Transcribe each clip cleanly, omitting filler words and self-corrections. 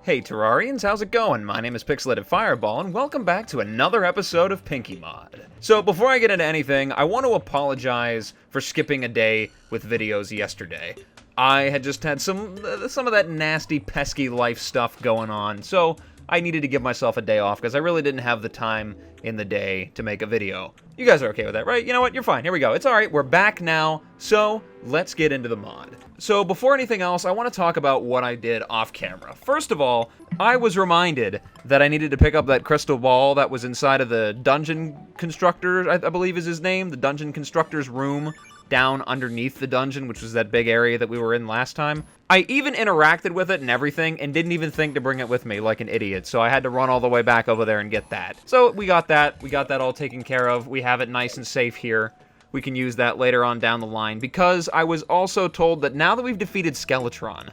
Hey Terrarians, how's it going? My name is Pixelated Fireball, and welcome back to another episode of Pinkymod. So before I get into anything, I want to apologize for skipping a day with videos yesterday. I had just had some of that nasty, pesky life stuff going on, so I needed to give myself a day off because I really didn't have the time in the day to make a video. You guys are okay with that, right? You know what? You're fine. Here we go. It's alright. We're back now, so let's get into the mod. So before anything else, I want to talk about what I did off camera. First of all, I was reminded that I needed to pick up that crystal ball that was inside of the dungeon constructor, I believe is his name, the dungeon constructor's room down underneath the dungeon, which was that big area that we were in last time. I even interacted with it and everything and didn't even think to bring it with me like an idiot, so I had to run all the way back over there and get that. So we got that all taken care of. We have it nice and safe here. We can use that later on down the line, because I was also told that now that we've defeated Skeletron,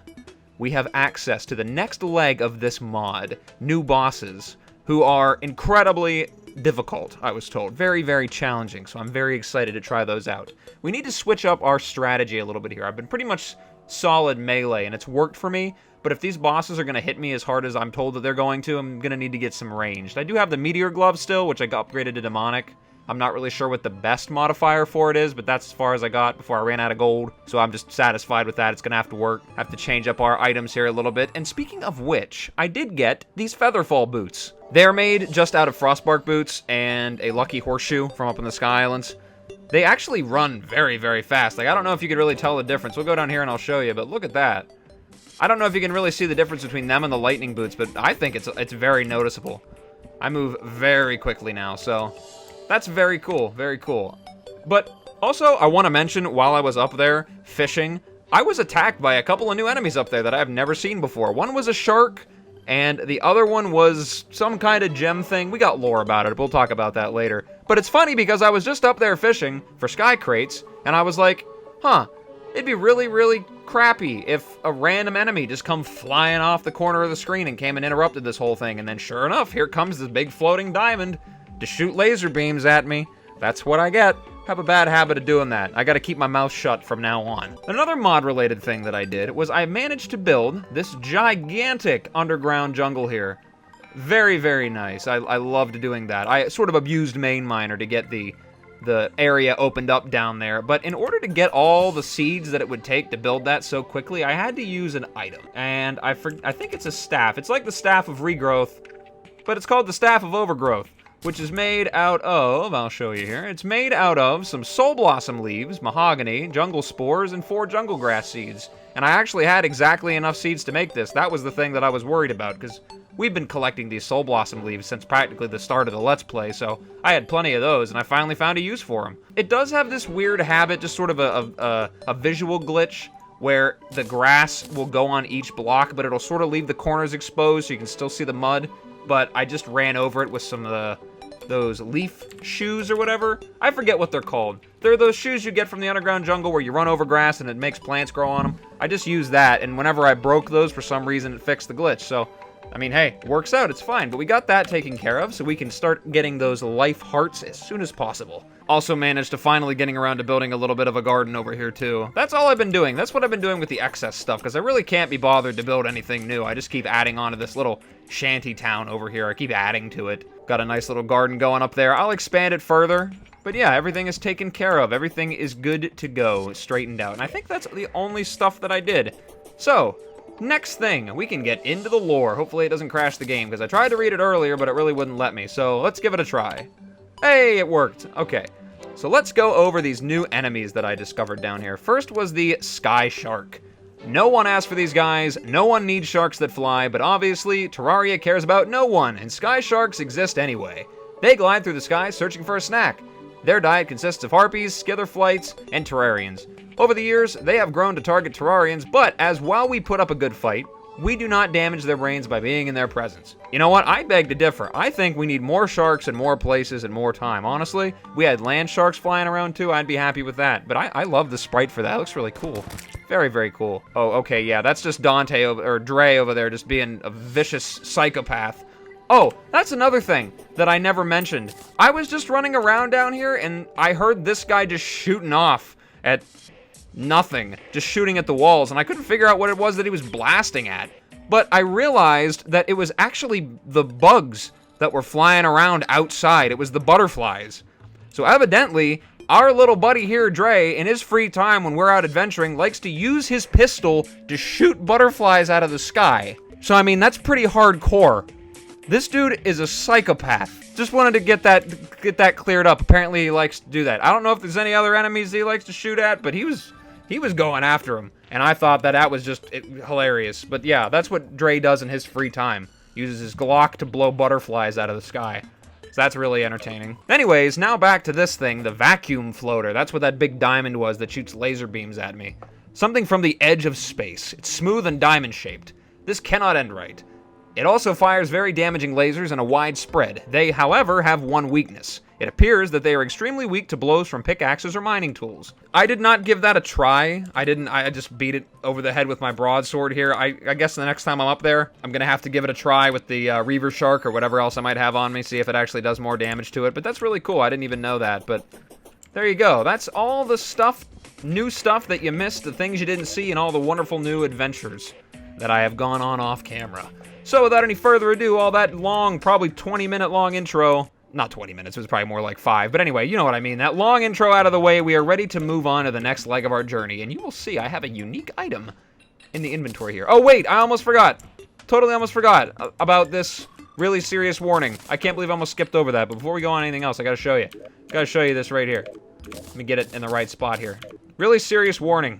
we have access to the next leg of this mod, new bosses, who are incredibly difficult, I was told. Very, very challenging, so I'm very excited to try those out. We need to switch up our strategy a little bit here. I've been pretty much solid melee, and it's worked for me, but if these bosses are going to hit me as hard as I'm told that they're going to, I'm going to need to get some ranged. I do have the Meteor Glove still, which I got upgraded to Demonic. I'm not really sure what the best modifier for it is, but that's as far as I got before I ran out of gold, so I'm just satisfied with that. It's going to have to work. I have to change up our items here a little bit. And speaking of which, I did get these Featherfall boots. They're made just out of Frostbark boots and a Lucky Horseshoe from up in the Sky Islands. They actually run very, very fast. Like, I don't know if you could really tell the difference. We'll go down here and I'll show you, but look at that. I don't know if you can really see the difference between them and the Lightning boots, but I think it's very noticeable. I move very quickly now, so that's very cool, very cool. But also, I want to mention, while I was up there fishing, I was attacked by a couple of new enemies up there that I've never seen before. One was a shark, and the other one was some kind of gem thing. We got lore about it. We'll talk about that later. But it's funny because I was just up there fishing for sky crates, and I was like, huh, it'd be really, really crappy if a random enemy just come flying off the corner of the screen and came and interrupted this whole thing. And then sure enough, here comes this big floating diamond to shoot laser beams at me. That's what I get. Have a bad habit of doing that. I gotta keep my mouth shut from now on. Another mod-related thing that I did was I managed to build this gigantic underground jungle here. Very, very nice. I loved doing that. I sort of abused Veinminer to get the area opened up down there, but in order to get all the seeds that it would take to build that so quickly, I had to use an item. And I think it's a staff. It's like the Staff of Regrowth, but it's called the Staff of Overgrowth, which is made out of, I'll show you here, it's made out of some Soul Blossom leaves, mahogany, jungle spores, and 4 jungle grass seeds. And I actually had exactly enough seeds to make this. That was the thing that I was worried about, because we've been collecting these Soul Blossom leaves since practically the start of the Let's Play, so I had plenty of those, and I finally found a use for them. It does have this weird habit, just sort of a visual glitch, where the grass will go on each block, but it'll sort of leave the corners exposed so you can still see the mud. But I just ran over it with some of those leaf shoes or whatever. I forget what they're called. They're those shoes you get from the underground jungle where you run over grass and it makes plants grow on them. I just used that, and whenever I broke those, for some reason, it fixed the glitch. So, I mean, hey, it works out, it's fine. But we got that taken care of, so we can start getting those life hearts as soon as possible. Also managed to finally getting around to building a little bit of a garden over here, too. That's all I've been doing. That's what I've been doing with the excess stuff, because I really can't be bothered to build anything new. I just keep adding on to this little shanty town over here. I keep adding to it. Got a nice little garden going up there. I'll expand it further. But yeah, everything is taken care of. Everything is good to go, straightened out. And I think that's the only stuff that I did. So, next thing, we can get into the lore. Hopefully it doesn't crash the game, because I tried to read it earlier, but it really wouldn't let me. So let's give it a try. Hey, it worked. Okay. So let's go over these new enemies that I discovered down here. First was the Sky Shark. No one asked for these guys, no one needs sharks that fly, but obviously, Terraria cares about no one, and sky sharks exist anyway. They glide through the sky searching for a snack. Their diet consists of harpies, skitherflights, and Terrarians. Over the years, they have grown to target Terrarians, but while we put up a good fight, we do not damage their brains by being in their presence. You know what? I beg to differ. I think we need more sharks in more places and more time. Honestly, we had land sharks flying around too. I'd be happy with that. But I love the sprite for that. It looks really cool. Very, very cool. Oh, okay, yeah, that's just Dante or Dre over there just being a vicious psychopath. Oh, that's another thing that I never mentioned. I was just running around down here and I heard this guy just shooting off at nothing, just shooting at the walls, and I couldn't figure out what it was that he was blasting at. but I realized that it was actually the bugs that were flying around outside. It was the butterflies. So evidently, our little buddy here, Dre, in his free time when we're out adventuring, likes to use his pistol to shoot butterflies out of the sky. So, I mean, that's pretty hardcore. This dude is a psychopath. Just wanted to get that cleared up. Apparently he likes to do that. I don't know if there's any other enemies he likes to shoot at, but he was going after him. And I thought that was just hilarious. But yeah, that's what Dre does in his free time. Uses his Glock to blow butterflies out of the sky. So that's really entertaining. Anyways, now back to this thing, the vacuum floater. That's what that big diamond was that shoots laser beams at me. Something from the edge of space. It's smooth and diamond-shaped. This cannot end right. It also fires very damaging lasers in a wide spread. They, however, have one weakness. It appears that they are extremely weak to blows from pickaxes or mining tools. I did not give that a try. I just beat it over the head with my broadsword here. I guess the next time I'm up there, I'm gonna have to give it a try with the Reaver Shark or whatever else I might have on me, see if it actually does more damage to it. But that's really cool. I didn't even know that, but there you go. That's all the stuff, new stuff that you missed, the things you didn't see, and all the wonderful new adventures that I have gone on off camera. So without any further ado, all that long, probably 20-minute long intro, not 20 minutes, it was probably more like 5, but anyway, you know what I mean. That long intro out of the way, we are ready to move on to the next leg of our journey, and you will see I have a unique item in the inventory here. Oh wait, I almost forgot. Totally almost forgot about this really serious warning. I can't believe I almost skipped over that, but before we go on anything else, I gotta show you. Gotta show you this right here. Let me get it in the right spot here. Really serious warning.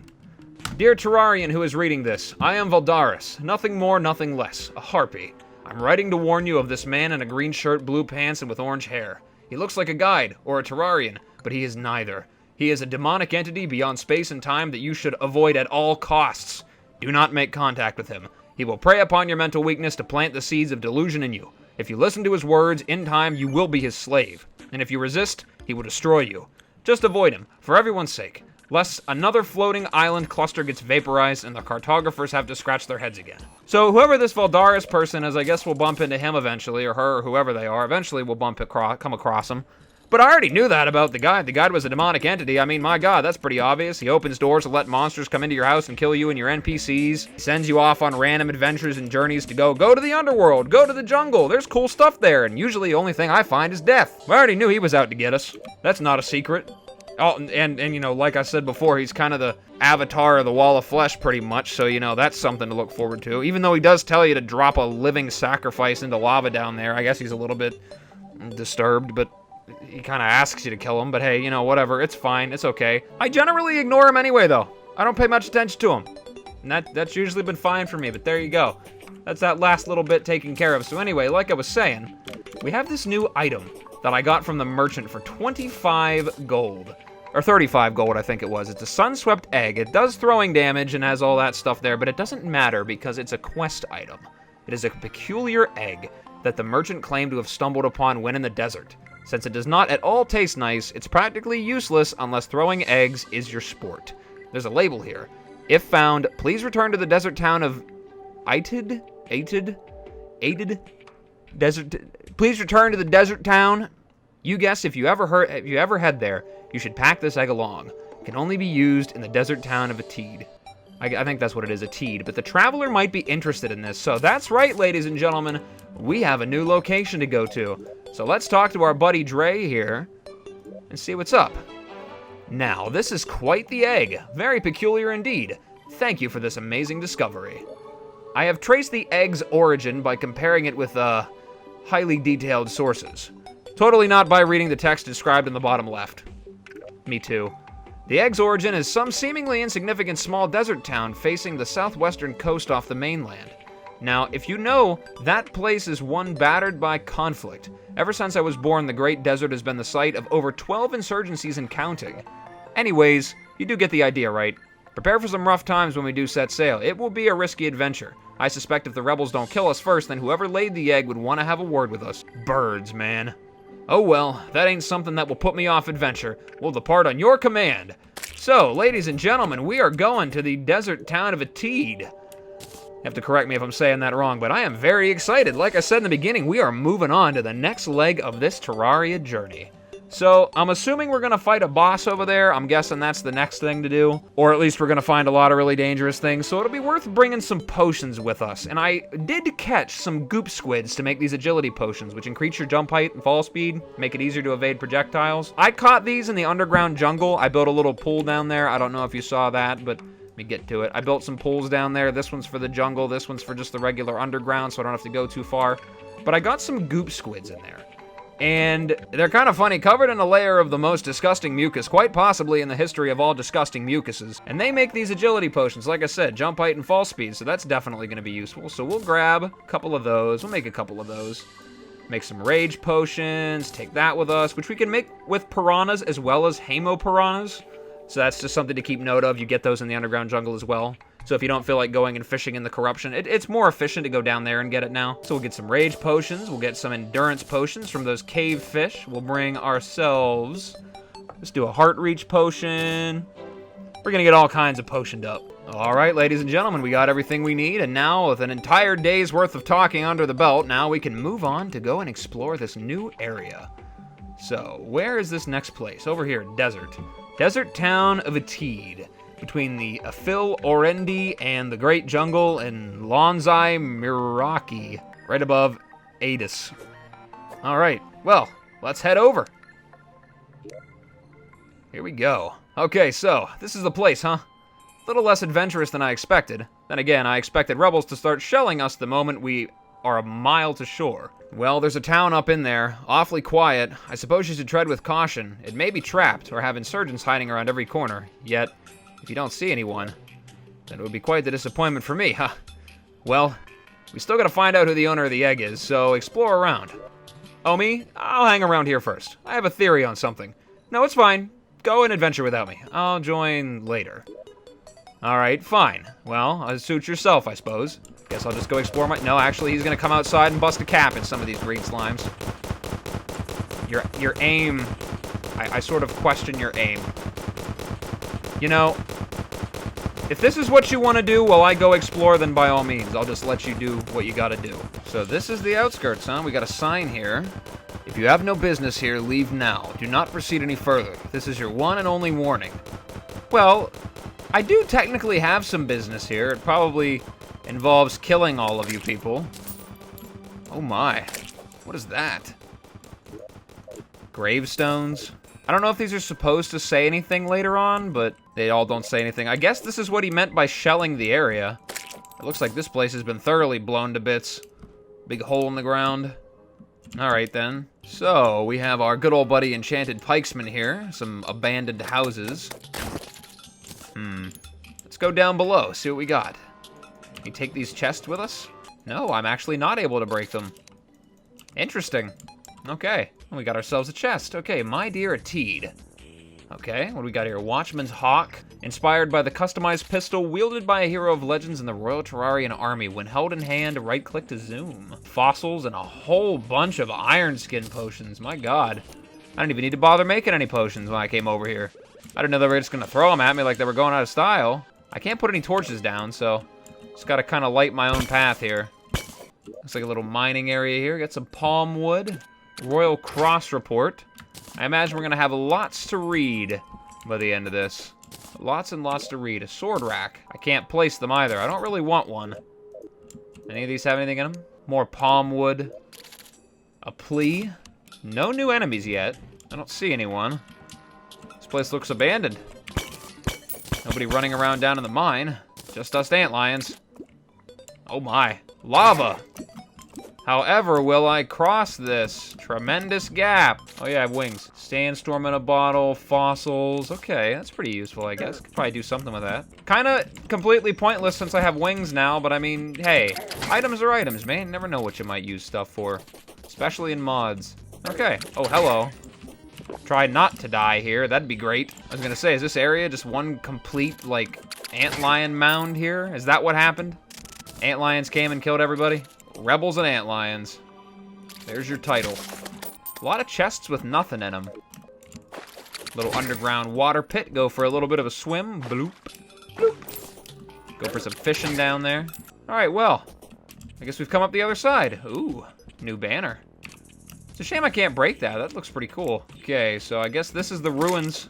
Dear Terrarian who is reading this, I am Valdaris, nothing more, nothing less, a harpy. I'm writing to warn you of this man in a green shirt, blue pants, and with orange hair. He looks like a guide, or a Terrarian, but he is neither. He is a demonic entity beyond space and time that you should avoid at all costs. Do not make contact with him. He will prey upon your mental weakness to plant the seeds of delusion in you. If you listen to his words, in time you will be his slave. And if you resist, he will destroy you. Just avoid him, for everyone's sake. Lest another floating island cluster gets vaporized and the cartographers have to scratch their heads again. So whoever this Valdaris person is, I guess we'll bump into him eventually, or her, or whoever they are. Eventually we'll come across him. But I already knew that about the guide. The guide was a demonic entity. I mean, my god, that's pretty obvious. He opens doors to let monsters come into your house and kill you and your NPCs. He sends you off on random adventures and journeys to go to the underworld, go to the jungle. There's cool stuff there, and usually the only thing I find is death. I already knew he was out to get us. That's not a secret. Oh, and you know, like I said before, he's kind of the avatar of the Wall of Flesh pretty much, so, you know, that's something to look forward to. Even though he does tell you to drop a living sacrifice into lava down there, I guess he's a little bit disturbed, but he kind of asks you to kill him, but hey, you know, whatever, it's fine, it's okay. I generally ignore him anyway, though. I don't pay much attention to him, and that's usually been fine for me, but there you go. That's that last little bit taken care of. So anyway, like I was saying, we have this new item that I got from the merchant for 25 gold. Or 35 gold, I think it was. It's a sun-swept egg. It does throwing damage and has all that stuff there, but it doesn't matter because it's a quest item. It is a peculiar egg that the merchant claimed to have stumbled upon when in the desert. Since it does not at all taste nice, it's practically useless unless throwing eggs is your sport. There's a label here. If found, please return to the desert town of Eitd? Please return to the desert town. You guess if you ever head there, you should pack this egg along. It can only be used in the desert town of Eitd. I think that's what it is, Eitd. But the traveler might be interested in this. So that's right, ladies and gentlemen. We have a new location to go to. So let's talk to our buddy Dre here and see what's up. Now, this is quite the egg. Very peculiar indeed. Thank you for this amazing discovery. I have traced the egg's origin by comparing it with, highly detailed sources. Totally not by reading the text described in the bottom left. Me too. The egg's origin is some seemingly insignificant small desert town facing the southwestern coast off the mainland. Now, if you know, that place is one battered by conflict. Ever since I was born, the Great Desert has been the site of over 12 insurgencies and counting. Anyways, you do get the idea, right? Prepare for some rough times when we do set sail. It will be a risky adventure. I suspect if the rebels don't kill us first, then whoever laid the egg would want to have a word with us. Birds, man. Oh well, that ain't something that will put me off adventure. We'll depart on your command. So, ladies and gentlemen, we are going to the desert town of Eitd. You have to correct me if I'm saying that wrong, but I am very excited. Like I said in the beginning, we are moving on to the next leg of this Terraria journey. So, I'm assuming we're gonna fight a boss over there. I'm guessing that's the next thing to do. Or at least we're gonna find a lot of really dangerous things, so it'll be worth bringing some potions with us. And I did catch some goop squids to make these agility potions, which increase your jump height and fall speed, make it easier to evade projectiles. I caught these in the underground jungle. I built a little pool down there. I don't know if you saw that, but let me get to it. I built some pools down there. This one's for the jungle. This one's for just the regular underground, so I don't have to go too far. But I got some goop squids in there. And they're kind of funny, covered in a layer of the most disgusting mucus, quite possibly in the history of all disgusting mucuses. And they make these agility potions, like I said, jump height and fall speed, so that's definitely going to be useful. So we'll grab a couple of those. We'll make a couple of those. Make some rage potions, take that with us, which we can make with piranhas as well as hemopiranhas. So that's just something to keep note of. You get those in the underground jungle as well. So if you don't feel like going and fishing in the corruption, it's more efficient to go down there and get it now. So we'll get some rage potions. We'll get some endurance potions from those cave fish. We'll bring ourselves... Let's do a heart reach potion. We're gonna get all kinds of potioned up. All right, ladies and gentlemen, we got everything we need. And now with an entire day's worth of talking under the belt, now we can move on to go and explore this new area. So where is this next place? Over here, Desert. Desert Town of Eitd. Between the Afil Orendi and the Great Jungle in Lonzai Miraki, right above Adis. All right, well, let's head over. Here we go. Okay, so this is the place, huh? A little less adventurous than I expected. Then again, I expected rebels to start shelling us the moment we are a mile to shore. Well, there's a town up in there, awfully quiet. I suppose you should tread with caution. It may be trapped or have insurgents hiding around every corner, yet... if you don't see anyone, then it would be quite the disappointment for me, huh? Well, we still gotta find out who the owner of the egg is, so explore around. Oh, me? I'll hang around here first. I have a theory on something. No, it's fine. Go and adventure without me. I'll join later. Alright, fine. Well, suit yourself, I suppose. Guess I'll just go explore my... No, actually, he's gonna come outside and bust a cap in some of these green slimes. Your aim... I sort of question your aim. You know, if this is what you want to do while I go explore, then by all means, I'll just let you do what you gotta do. So this is the outskirts, huh? We got a sign here. If you have no business here, leave now. Do not proceed any further. This is your one and only warning. Well, I do technically have some business here. It probably involves killing all of you people. Oh my. What is that? Gravestones? I don't know if these are supposed to say anything later on, but they all don't say anything. I guess this is what he meant by shelling the area. It looks like this place has been thoroughly blown to bits. Big hole in the ground. Alright then. So, we have our good old buddy Enchanted Pikesman here. Some abandoned houses. Let's go down below, see what we got. Can we take these chests with us? No, I'm actually not able to break them. Interesting. Okay, well, we got ourselves a chest. Okay, my dear Eitd. Okay, what do we got here? Watchman's Hawk, inspired by the customized pistol wielded by a hero of legends in the Royal Terrarian Army. When held in hand, right-click to zoom. Fossils and a whole bunch of iron skin potions. My god. I didn't even need to bother making any potions when I came over here. I didn't know they were just gonna throw them at me like they were going out of style. I can't put any torches down, so just gotta kind of light my own path here. Looks like a little mining area here. Got some palm wood. Royal Cross Report. I imagine we're gonna have lots to read by the end of this. Lots and lots to read. A sword rack. I can't place them either. I don't really want one. Any of these have anything in them? More palm wood. A plea. No new enemies yet. I don't see anyone. This place looks abandoned. Nobody running around down in the mine. Just us antlions. Oh my. Lava! However, will I cross this tremendous gap? Oh yeah, I have wings. Sandstorm in a bottle, fossils. Okay, that's pretty useful, I guess. Could probably do something with that. Kinda completely pointless since I have wings now, but I mean, hey. Items are items, man. Never know what you might use stuff for. Especially in mods. Okay. Oh, hello. Try not to die here. That'd be great. I was gonna say, is this area just one complete, like, antlion mound here? Is that what happened? Antlions came and killed everybody? Rebels and Antlions. There's your title. A lot of chests with nothing in them. Little underground water pit. Go for a little bit of a swim. Bloop. Bloop. Go for some fishing down there. Alright, well. I guess we've come up the other side. Ooh, new banner. It's It's a shame I can't break that. That looks pretty cool. Okay, so I guess this is the ruins.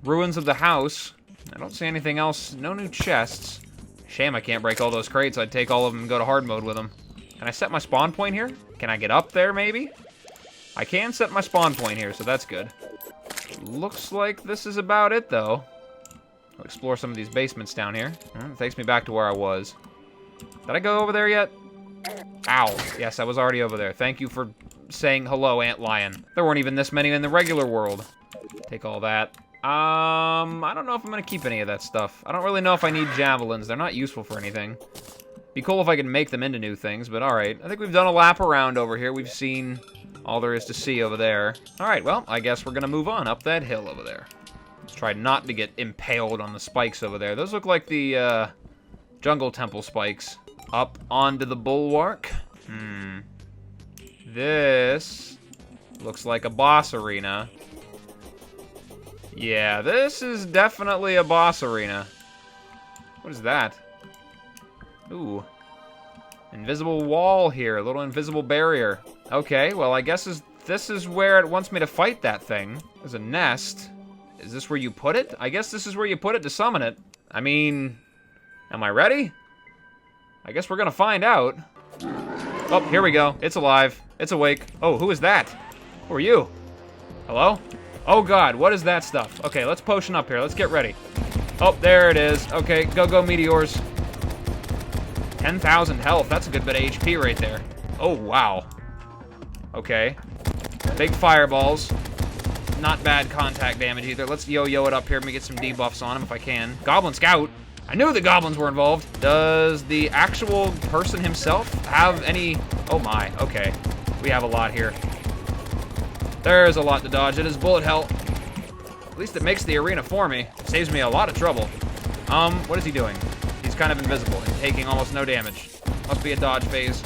Ruins of the house. I don't see anything else. No new chests. Shame I can't break all those crates. I'd take all of them and go to hard mode with them. Can I set my spawn point here? Can I get up there, maybe? I can set my spawn point here, so that's good. Looks like this is about it, though. I'll explore some of these basements down here. It takes me back to where I was. Did I go over there yet? Ow. Yes, I was already over there. Thank you for saying hello, Ant Lion. There weren't even this many in the regular world. Take all that. I don't know if I'm gonna keep any of that stuff. I don't really know if I need javelins. They're not useful for anything. Be cool if I could make them into new things, but alright. I think we've done a lap around over here. We've seen all there is to see over there. Alright, well, I guess we're gonna move on up that hill over there. Let's try not to get impaled on the spikes over there. Those look like the, jungle temple spikes. Up onto the bulwark. This looks like a boss arena. Yeah, this is definitely a boss arena. What is that? Ooh. Invisible wall here, a little invisible barrier. Okay, well, I guess this is where it wants me to fight that thing. There's a nest. Is this where you put it? I guess this is where you put it to summon it. I mean, am I ready? I guess we're gonna find out. Oh, here we go. It's alive. It's awake. Oh, who is that? Who are you? Hello? Oh god, what is that stuff? Okay, let's potion up here. Let's get ready. Oh, there it is. Okay, go meteors. 10,000 health. That's a good bit of HP right there. Oh, wow. Okay. Big fireballs. Not bad contact damage either. Let's yo-yo it up here. Let me get some debuffs on him if I can. Goblin Scout. I knew the goblins were involved. Does the actual person himself have any... Oh my, okay. We have a lot here. There's a lot to dodge. It is bullet hell. At least it makes the arena for me. Saves me a lot of trouble. What is he doing? He's kind of invisible and taking almost no damage. Must be a dodge phase.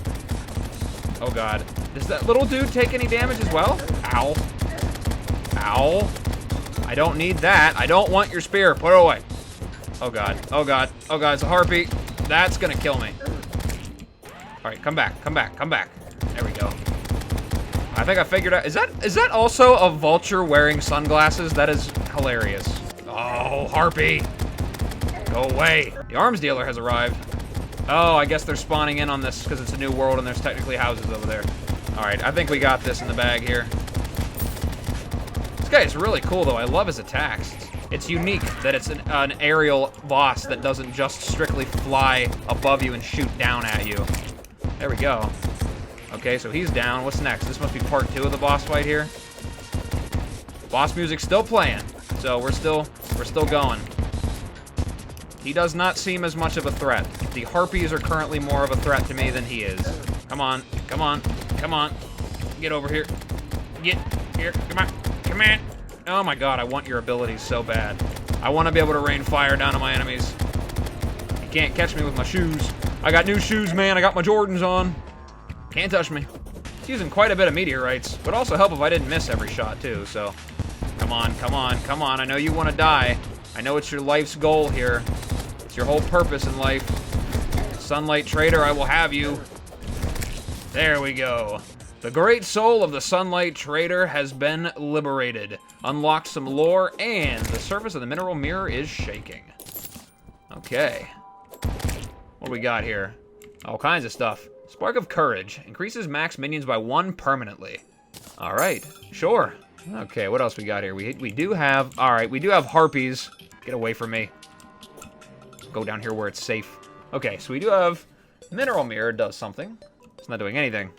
Oh god. Does that little dude take any damage as well? Ow. Ow. I don't need that. I don't want your spear. Put it away. Oh god. Oh god. Oh god, it's a harpy. That's gonna kill me. Alright, come back. Come back. Come back. There we go. I think I figured out... Is that also a vulture wearing sunglasses? That is hilarious. Oh, harpy. Go away. The arms dealer has arrived. Oh, I guess they're spawning in on this because it's a new world and there's technically houses over there. Alright, I think we got this in the bag here. This guy is really cool, though. I love his attacks. It's unique that it's an aerial boss that doesn't just strictly fly above you and shoot down at you. There we go. Okay, so he's down. What's next? This must be part 2 of the boss fight here. Boss music's still playing, so we're still going. He does not seem as much of a threat. The harpies are currently more of a threat to me than he is. Come on, come on, come on. Get over here. Get here. Come on. Come on. Oh my god, I want your abilities so bad. I want to be able to rain fire down on my enemies. You can't catch me with my shoes. I got new shoes, man. I got my Jordans on. Can't touch me. It's using quite a bit of meteorites. Would also help if I didn't miss every shot, too, so... Come on, come on, come on. I know you want to die. I know it's your life's goal here. It's your whole purpose in life. Sunlight Trader, I will have you. There we go. The great soul of the Sunlight Trader has been liberated. Unlocked some lore, and the surface of the mineral mirror is shaking. Okay. What do we got here? All kinds of stuff. Spark of Courage. Increases max minions by 1 permanently. Alright, sure. Okay, what else we got here? We do have... Alright, we do have harpies. Get away from me. Go down here where it's safe. Okay, so we do have... Mineral Mirror does something. It's not doing anything.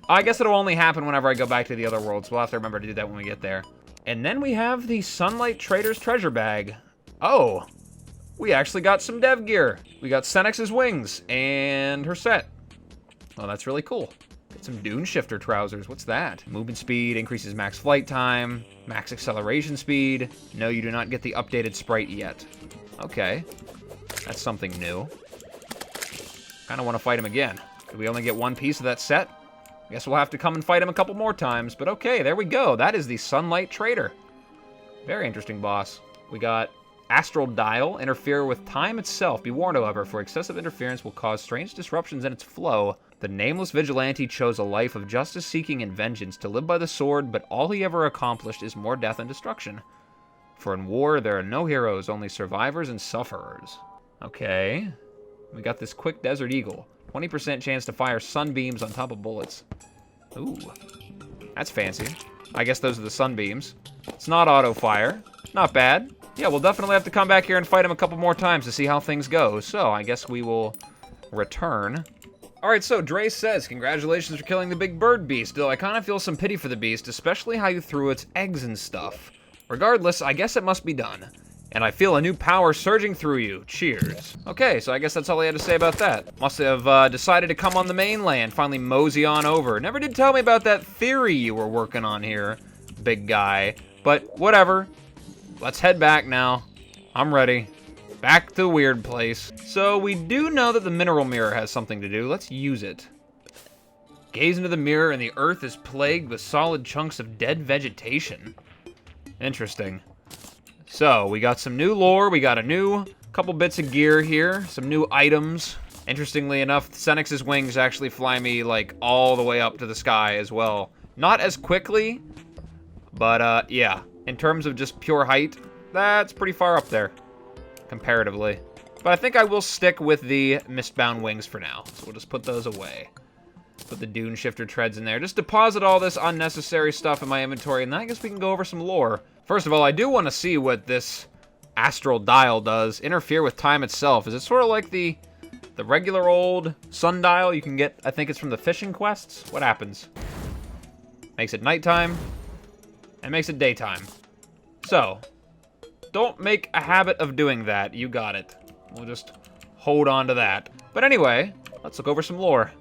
I guess it'll only happen whenever I go back to the other worlds. We'll have to remember to do that when we get there. And then we have the Sunlight Trader's treasure bag. Oh, we actually got some dev gear. We got Senex's wings and her set. Oh, that's really cool. Get some Dune Shifter trousers. What's that? Movement speed, increases max flight time, max acceleration speed. No, you do not get the updated sprite yet. Okay, that's something new. Kind of want to fight him again. Did we only get 1 piece of that set? Guess we'll have to come and fight him a couple more times, but okay, there we go. That is the Sunlight Trader. Very interesting boss. We got Astral Dial, interfere with time itself. Be warned, however, for excessive interference will cause strange disruptions in its flow The nameless vigilante chose a life of justice-seeking and vengeance to live by the sword, but all he ever accomplished is more death and destruction. For in war, there are no heroes, only survivors and sufferers. Okay. We got this quick desert eagle. 20% chance to fire sunbeams on top of bullets. Ooh. That's fancy. I guess those are the sunbeams. It's not auto-fire. Not bad. Yeah, we'll definitely have to come back here and fight him a couple more times to see how things go. So, I guess we will return. Alright, so Dre says, congratulations for killing the big bird beast, though I kind of feel some pity for the beast, especially how you threw its eggs and stuff. Regardless, I guess it must be done. And I feel a new power surging through you. Cheers. Okay, so I guess that's all he had to say about that. Must have decided to come on the mainland, finally mosey on over. Never did tell me about that theory you were working on here, big guy. But whatever. Let's head back now. I'm ready. Back to the weird place. So we do know that the mineral mirror has something to do. Let's use it. Gaze into the mirror and the earth is plagued with solid chunks of dead vegetation. Interesting. So, we got some new lore, we got a new couple bits of gear here, some new items. Interestingly enough, Xenix's wings actually fly me, like, all the way up to the sky as well. Not as quickly, but, yeah. In terms of just pure height, that's pretty far up there, comparatively. But I think I will stick with the Mistbound wings for now, so we'll just put those away. Put the Dune Shifter treads in there. Just deposit all this unnecessary stuff in my inventory, and then I guess we can go over some lore. First of all, I do want to see what this astral dial does. Interfere with time itself. Is it sort of like the regular old sundial you can get? I think it's from the fishing quests. What happens? Makes it nighttime, and makes it daytime. So, don't make a habit of doing that. You got it. We'll just hold on to that. But anyway, let's look over some lore.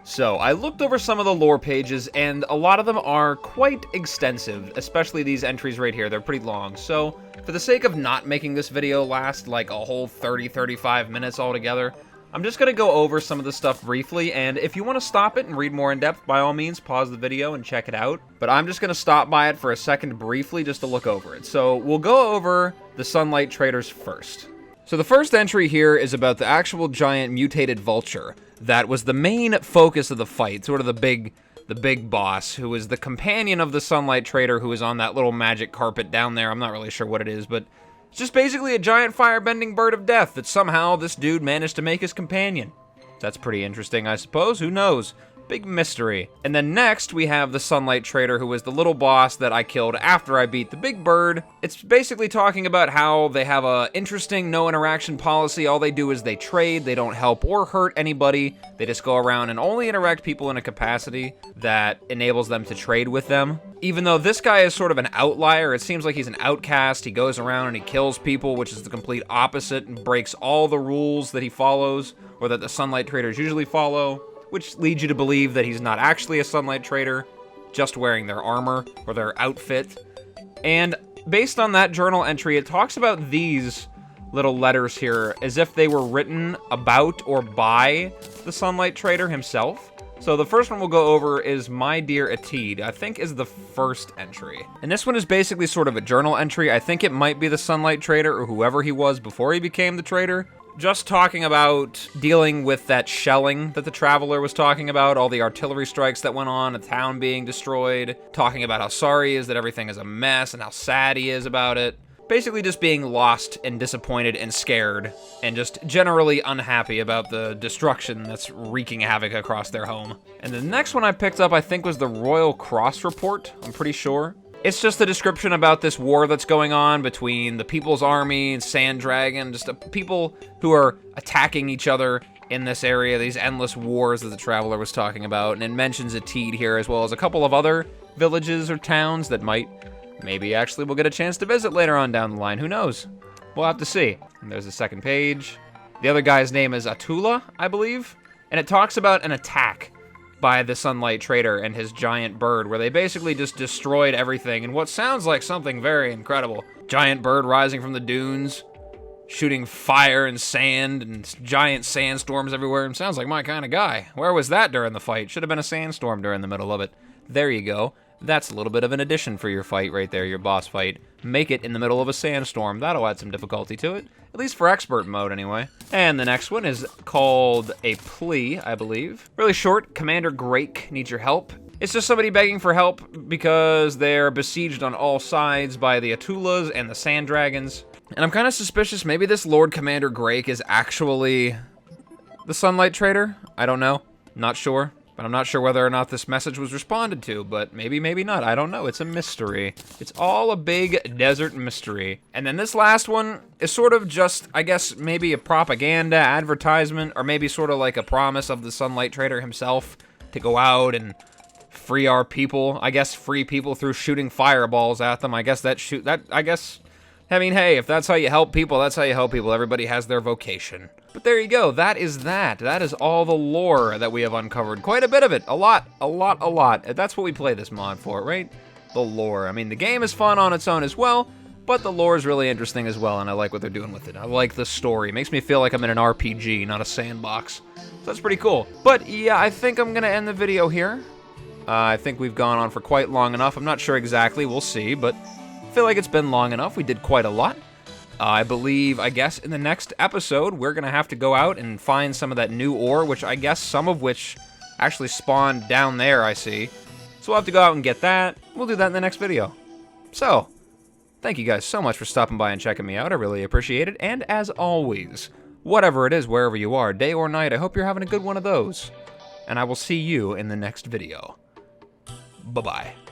So, I looked over some of the lore pages, and a lot of them are quite extensive, especially these entries right here. They're pretty long. So, for the sake of not making this video last like a whole 30-35 minutes altogether, I'm just going to go over some of the stuff briefly, and if you want to stop it and read more in depth, by all means, pause the video and check it out. But I'm just going to stop by it for a second briefly just to look over it. So, we'll go over the Sunlight Traders first. So the first entry here is about the actual giant mutated vulture that was the main focus of the fight, sort of the big boss, who is the companion of the Sunlight Trader who is on that little magic carpet down there. I'm not really sure what it is, but it's just basically a giant firebending bird of death that somehow this dude managed to make his companion. That's pretty interesting, I suppose. Who knows? Big mystery. And then next, we have the Sunlight Trader, who is the little boss that I killed after I beat the big bird. It's basically talking about how they have a interesting no-interaction policy. All they do is they trade. They don't help or hurt anybody. They just go around and only interact people in a capacity that enables them to trade with them. Even though this guy is sort of an outlier, it seems like he's an outcast. He goes around and he kills people, which is the complete opposite, and breaks all the rules that he follows, or that the Sunlight Traders usually follow, which leads you to believe that he's not actually a Sunlight Trader, just wearing their armor or their outfit. And based on that journal entry, it talks about these little letters here as if they were written about or by the Sunlight Trader himself. So the first one we'll go over is My Dear Eitd, I think is the first entry. And this one is basically sort of a journal entry. I think it might be the Sunlight Trader or whoever he was before he became the trader. Just talking about dealing with that shelling that the Traveler was talking about, all the artillery strikes that went on, a town being destroyed, talking about how sorry he is that everything is a mess and how sad he is about it. Basically just being lost and disappointed and scared, and just generally unhappy about the destruction that's wreaking havoc across their home. And the next one I picked up, I think, was the Royal Cross Report, I'm pretty sure. It's just a description about this war that's going on between the People's Army and Sand Dragon, just people who are attacking each other in this area, these endless wars that the Traveler was talking about. And it mentions Eitd here, as well as a couple of other villages or towns that maybe actually we'll get a chance to visit later on down the line. Who knows? We'll have to see. And there's the second page. The other guy's name is Atula, I believe. And it talks about an attack by the Sunlight Trader and his giant bird, where they basically just destroyed everything in what sounds like something very incredible. Giant bird rising from the dunes, shooting fire and sand and giant sandstorms everywhere. It sounds like my kind of guy. Where was that during the fight? Should have been a sandstorm during the middle of it. There you go. That's a little bit of an addition for your fight right there, your boss fight. Make it in the middle of a sandstorm. That'll add some difficulty to it, at least for expert mode anyway. And the next one is called a plea, I believe. Really short. Commander Grake needs your help. It's just somebody begging for help because they're besieged on all sides by the Atulas and the Sand Dragons. And I'm kind of suspicious maybe this Lord Commander Grake is actually the Sunlight Trader. I don't know. Not sure. But I'm not sure whether or not this message was responded to, but maybe, maybe not. I don't know. It's a mystery. It's all a big desert mystery. And then this last one is sort of just, I guess, maybe a propaganda advertisement, or maybe sort of like a promise of the Sunlight Trader himself to go out and free our people. I guess free people through shooting fireballs at them. I guess I mean, hey, if that's how you help people, that's how you help people. Everybody has their vocation. But there you go. That is that. That is all the lore that we have uncovered. Quite a bit of it. A lot. That's what we play this mod for, right? The lore. I mean, the game is fun on its own as well, but the lore is really interesting as well, and I like what they're doing with it. I like the story. It makes me feel like I'm in an RPG, not a sandbox. So that's pretty cool. But yeah, I think I'm going to end the video here. I think we've gone on for quite long enough. I'm not sure exactly. We'll see, but I feel like it's been long enough. We did quite a lot. I believe, I guess, in the next episode, we're going to have to go out and find some of that new ore, which I guess some of which actually spawned down there, I see. So we'll have to go out and get that. We'll do that in the next video. So, thank you guys so much for stopping by and checking me out. I really appreciate it. And as always, whatever it is, wherever you are, day or night, I hope you're having a good one of those. And I will see you in the next video. Bye-bye.